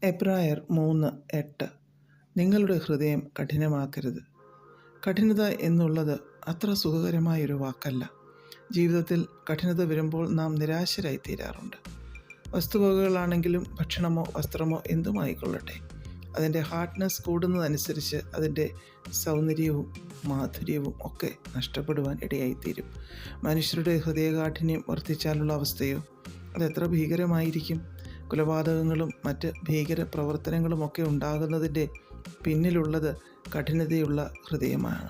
എബ്രായർ 3:8 നിങ്ങളുടെ ഹൃദയം കഠിനമാക്കരുത്. കഠിനത എന്നുള്ളത് അത്ര സുഖകരമായൊരു വാക്കല്ല. ജീവിതത്തിൽ കഠിനത വരുമ്പോൾ നാം നിരാശരായി തീരാറുണ്ട്. വസ്തുവകകളാണെങ്കിലും ഭക്ഷണമോ വസ്ത്രമോ എന്തുമായിക്കൊള്ളട്ടെ, അതിൻ്റെ ഹാർഡ്നെസ് കൂടുന്നതനുസരിച്ച് അതിൻ്റെ സൗന്ദര്യവും മാധുര്യവും ഒക്കെ നഷ്ടപ്പെടുവാൻ ഇടയായിത്തീരും. മനുഷ്യരുടെ ഹൃദയകാഠിന്യം വർദ്ധിച്ചാലുള്ള അവസ്ഥയോ അതെത്ര ഭീകരമായിരിക്കും. കൊലപാതകങ്ങളും മറ്റ് ഭീകര പ്രവർത്തനങ്ങളുമൊക്കെ ഉണ്ടാകുന്നതിൻ്റെ പിന്നിലുള്ളത് കഠിനതയുള്ള ഹൃദയമാണ്.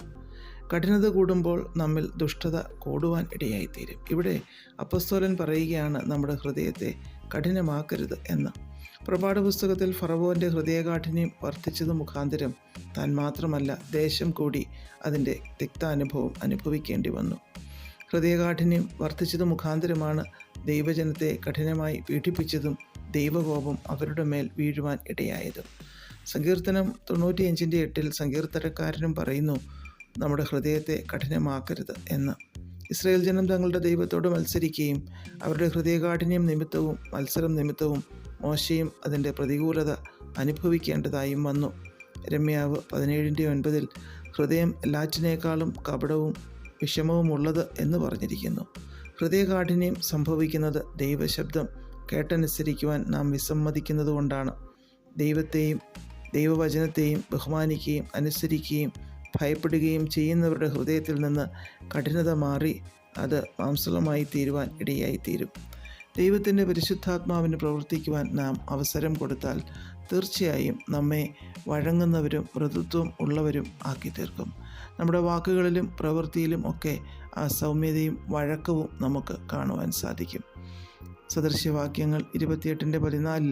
കഠിനത കൂടുമ്പോൾ നമ്മിൽ ദുഷ്ടത കൂടുവാൻ ഇടയായിത്തീരും. ഇവിടെ അപ്പസ്തോലൻ പറയുകയാണ് നമ്മുടെ ഹൃദയത്തെ കഠിനമാക്കരുത് എന്ന്. പ്രഭാത പുസ്തകത്തിൽ ഫറവോൻ്റെ ഹൃദയകാഠിന്യം വർദ്ധിച്ചത് മുഖാന്തരം താൻ മാത്രമല്ല ദേശം കൂടി അതിൻ്റെ തിക്താനുഭവം അനുഭവിക്കേണ്ടി വന്നു. ഹൃദയകാഠിന്യം വർദ്ധിച്ചത് മുഖാന്തരമാണ് ദൈവജനത്തെ കഠിനമായി പീഡിപ്പിച്ചതും ദൈവകോപം അവരുടെ മേൽ വീഴുവാൻ ഇടയായതും. സങ്കീർത്തനം 95:8 സങ്കീർത്തനക്കാരനും പറയുന്നു, നമ്മുടെ ഹൃദയത്തെ കഠിനമാക്കരുത് എന്ന്. ഇസ്രായേൽ ജനം തങ്ങളുടെ ദൈവത്തോട് മത്സരിക്കുകയും അവരുടെ ഹൃദയകാഠിന്യം നിമിത്തവും മത്സരം നിമിത്തവും മോശയും അതിൻ്റെ പ്രതികൂലത അനുഭവിക്കേണ്ടതായും വന്നു. യിരെമ്യാവ് 17:9 ഹൃദയം എല്ലാറ്റിനേക്കാളും കപടവും വിഷമവുമുള്ളത് എന്ന് പറഞ്ഞിരിക്കുന്നു. ഹൃദയകാഠിന്യം സംഭവിക്കുന്നത് ദൈവശബ്ദം കേട്ടനുസരിക്കുവാൻ നാം വിസമ്മതിക്കുന്നത് കൊണ്ടാണ്. ദൈവത്തെയും ദൈവവചനത്തെയും ബഹുമാനിക്കുകയും അനുസരിക്കുകയും ഭയപ്പെടുകയും ചെയ്യുന്നവരുടെ ഹൃദയത്തിൽ നിന്ന് കഠിനത മാറി അത് മാംസളമായി തീരുവാൻ ഇടയായിത്തീരും. ദൈവത്തിൻ്റെ പരിശുദ്ധാത്മാവിന് പ്രവർത്തിക്കുവാൻ നാം അവസരം കൊടുത്താൽ തീർച്ചയായും നമ്മെ വഴങ്ങുന്നവരും മൃദുത്വം ഉള്ളവരും ആക്കി തീർക്കും. നമ്മുടെ വാക്കുകളിലും പ്രവൃത്തിയിലും ഒക്കെ ആ സൗമ്യതയും വഴക്കവും നമുക്ക് കാണുവാൻ സാധിക്കും. സദൃശ്യവാക്യങ്ങൾ 28:14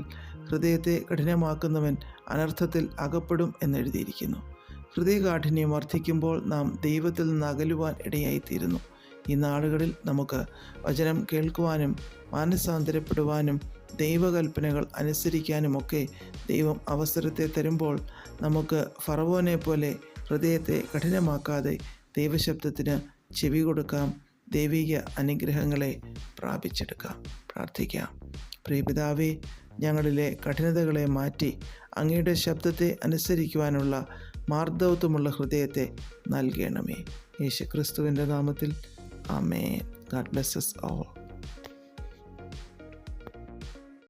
ഹൃദയത്തെ കഠിനമാക്കുന്നവൻ അനർത്ഥത്തിൽ അകപ്പെടും എന്നെഴുതിയിരിക്കുന്നു. ഹൃദയകാഠിന്യം വർദ്ധിക്കുമ്പോൾ നാം ദൈവത്തിൽ നിന്ന് അകലുവാൻ ഇടയായിത്തീരുന്നു. ഈ നാളുകളിൽ നമുക്ക് വചനം കേൾക്കുവാനും മാനസാന്തരപ്പെടുവാനും ദൈവകൽപ്പനകൾ അനുസരിക്കാനുമൊക്കെ ദൈവം അവസരത്തെ തരുമ്പോൾ നമുക്ക് ഫറവോനെ പോലെ ഹൃദയത്തെ കഠിനമാക്കാതെ ദൈവശബ്ദത്തിന് ചെവി കൊടുക്കാം, ദൈവിക അനുഗ്രഹങ്ങളെ പ്രാപിച്ചെടുക്കാം. പ്രാർത്ഥിക്കാം. പ്രിയപിതാവേ, ഞങ്ങളിലെ കഠിനതകളെ മാറ്റി അങ്ങയുടെ ശബ്ദത്തെ അനുസരിക്കുവാനുള്ള മാർദ്ദവത്വമുള്ള ഹൃദയത്തെ നൽകണമേ. യേശുക്രിസ്തുവിൻ്റെ നാമത്തിൽ ആമേൻ. God bless us all.